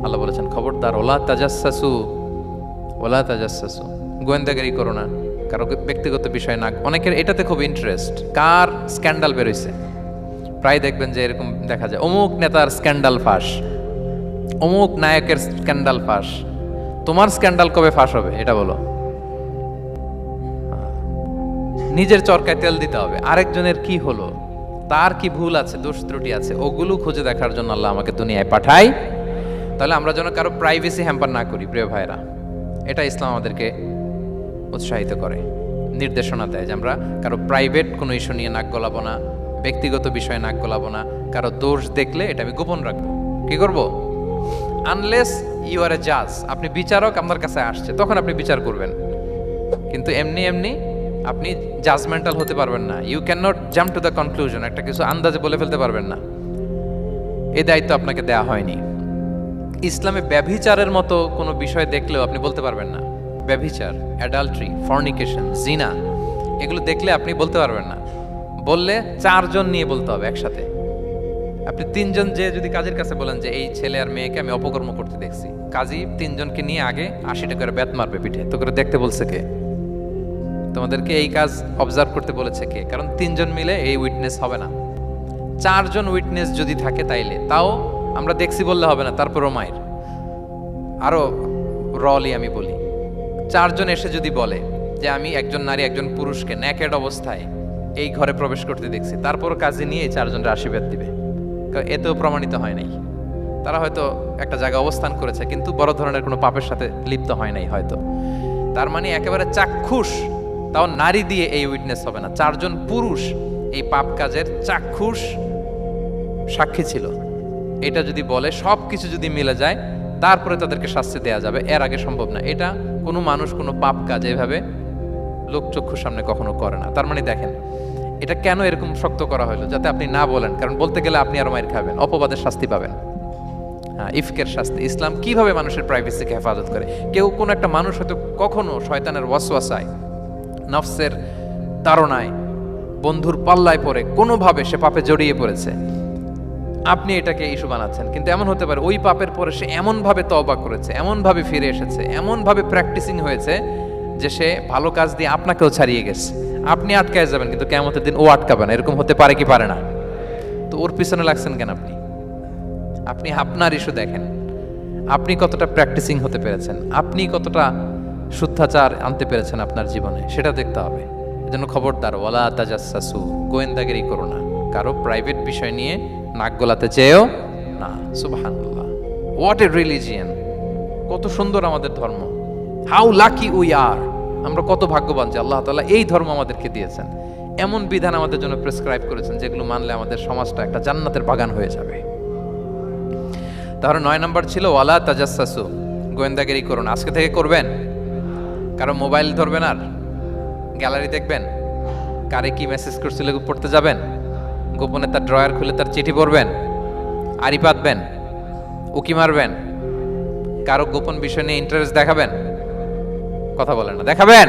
আল্লাহ বলেছেন খবরদার OLA তাজাসসু, OLA তাজাসসু, গোয়েন্দাগিরি করো না, কারো ব্যক্তিগত বিষয় না। অনেকের এটাতে খুব ইন্টারেস্ট, কার স্ক্যান্ডাল বেরোইছে। প্রায় দেখবেন যে এরকম দেখা যায় অমুক নেতার স্ক্যান্ডাল ফাঁস, অমুক নায়কের স্ক্যান্ডাল ফাঁস। তোমার স্ক্যান্ডাল কবে ফাঁস হবে এটা বলো। নিজের চরকায় তেল দিতে হবে, আরেকজনের কি হলো, তার কি ভুল আছে, দোষ ত্রুটি আছে, ওগুলো খুঁজে দেখার জন্য আল্লাহ আমাকে দুনিয়ায় পাঠায়। তাহলে আমরা যেন কারো প্রাইভেসি হ্যাম্পার না করি প্রিয় ভাইরা, এটা ইসলাম আমাদেরকে উৎসাহিত করে, নির্দেশনা দেয় যে আমরা কারো প্রাইভেট কোনো ইস্যু নিয়ে নাক গলাবো না, ব্যক্তিগত বিষয়ে নাক গলাবো না। কারো দোষ দেখলে এটা আমি গোপন রাখবো। কি করব? আনলেস ইউ আর এ জাজ, আপনি বিচারক, আপনার কাছে আসছে, তখন আপনি বিচার করবেন। কিন্তু এমনি এমনি আপনি জাজমেন্টাল হতে পারবেন না। You cannot jump to the conclusion, একটা কিছু আন্দাজে বলে ফেলতে পারবেন না। এই দায়িত্ব আপনাকে দেয়া হয়নি। ইসলামে ব্যভিচারের মতো কোনো বিষয় দেখলেও আপনি বলতে পারবেন না। ব্যভিচার, অ্যাডাল্ট্রি, ফর্নিকেশন, জিনা, এগুলো দেখলে আপনি বলতে পারবেন না। বললে 4 জন নিয়ে বলতে হবে একসাথে। আপনি 3 জন যে যদি কাজের কাছে বলেন যে এই ছেলে আর মেয়েকে আমি অপকর্ম করতে দেখছি, কাজী 3 জনকে নিয়ে আগে 80 টাকার বেত মারবে পিঠে, তো করে দেখতে বলছে কে? তোমাদেরকে এই কাজ অবজার্ভ করতে বলেছে কে? কারণ 3 জন মিলে এই উইটনেস হবে না। 4 জন উইটনেস যদি থাকে তাইলে তাও আমরা দেখছি বললে হবে না, তারপরও মায়ের। আরো রলি আমি বলি, 4 জন এসে যদি বলে যে আমি একজন নারী একজন পুরুষকে নেকেড অবস্থায় এই ঘরে প্রবেশ করতে দেখছি, তারপর কাজে নিয়ে এই 4 জনের আশীর্বাদ দিবে। কারণ এতেও প্রমাণিত হয় নাই, তারা হয়তো একটা জায়গায় অবস্থান করেছে কিন্তু বড় ধরনের কোনো পাপের সাথে লিপ্ত হয় নাই হয়তো। তার মানে একেবারে চাক্ষুষ, তাও নারী দিয়ে এই উইটনেস হবে না। 4 জন পুরুষ এই পাপ কাজের চাক্ষুষ সাক্ষী ছিল, এটা যদি বলে, সব কিছু যদি মিলে যায়, তারপরে তাদেরকে শাস্তি দেয়া যাবে। এর আগে সম্ভব না। এটা কোনো মানুষ কোনো পাপ কাজ এভাবে লোকচক্ষুর সামনে কখনো করে না। তার মানে দেখেন এটা কেন এরকম শক্ত করা হলো, যাতে আপনি না বলেন। কারণ বলতে গেলে আপনি আরো মাইর খাবেন, অপবাদের শাস্তি পাবেন। হ্যাঁ, ইফকের শাস্তি। ইসলাম কিভাবে মানুষের প্রাইভেসিকে হেফাজত করে। কেউ কোনো একটা মানুষ হয়তো কখনো শয়তানের ওয়াসওয়াসায়, নফসের তাড়নায়, বন্ধুর পাল্লায় পড়ে কোনোভাবে সে পাপে জড়িয়ে পড়েছে, আপনি এটাকে ইস্যু বানাচ্ছেন। কিন্তু এমন হতে পারে ওই পাপের পরে সে এমনভাবে তওবা করেছে, এমনভাবে ফিরে এসেছে, এমনভাবে প্র্যাকটিসিং হয়েছে যে সে ভালো কাজ দিয়ে আপনাকেও ছাড়িয়ে গেছে। আপনি আটকায় যাবেন কিন্তু কিয়ামতের দিন ও আটকাবে না। এরকম হতে পারে কি পারে না? তো ওর পিছনে লাগছেন কেন আপনি? আপনি আপনার ইস্যু দেখেন, আপনি কতটা প্র্যাকটিসিং হতে পেরেছেন, আপনি কতটা শুদ্ধাচার আনতে পেরেছেন আপনার জীবনে, সেটা দেখতে হবে। এজন্য খবরদার, ওয়ালা তাজাসসু, গোয়েন্দাগিরি করো না, কারো প্রাইভেট বিষয় নিয়ে নাক গলাতে চেয়েও না। সুবহানাল্লাহ, হোয়াট এ রিলিজিয়ান! কত সুন্দর আমাদের ধর্ম! How lucky we are! আমরা কত ভাগ্যবান যে আল্লাহ তাআলা এই ধর্ম আমাদেরকে দিয়েছেন। এমন বিধান আমাদের জন্য প্রেসক্রাইব করেছেন যেগুলো মানলে আমাদের সমাজটা একটা জান্নাতের বাগান হয়ে যাবে। তাহলে 9 নম্বর ছিল ওয়ালা তাজাসসু, গোয়েন্দাগিরি করুন। আজকে থেকে করবেন। কারো মোবাইল ধরবেন, আর গ্যালারি দেখবেন, কারে কি মেসেজ করছিল পড়তে যাবেন, গোপনে তার ড্রয়ার খুলে তার চিঠি পড়বেন, আড়ি পাতবেন, উকি মারবেন, কারো গোপন বিষয় নিয়ে ইন্টারেস্ট দেখাবেন। কথা বলেন না, দেখাবেন?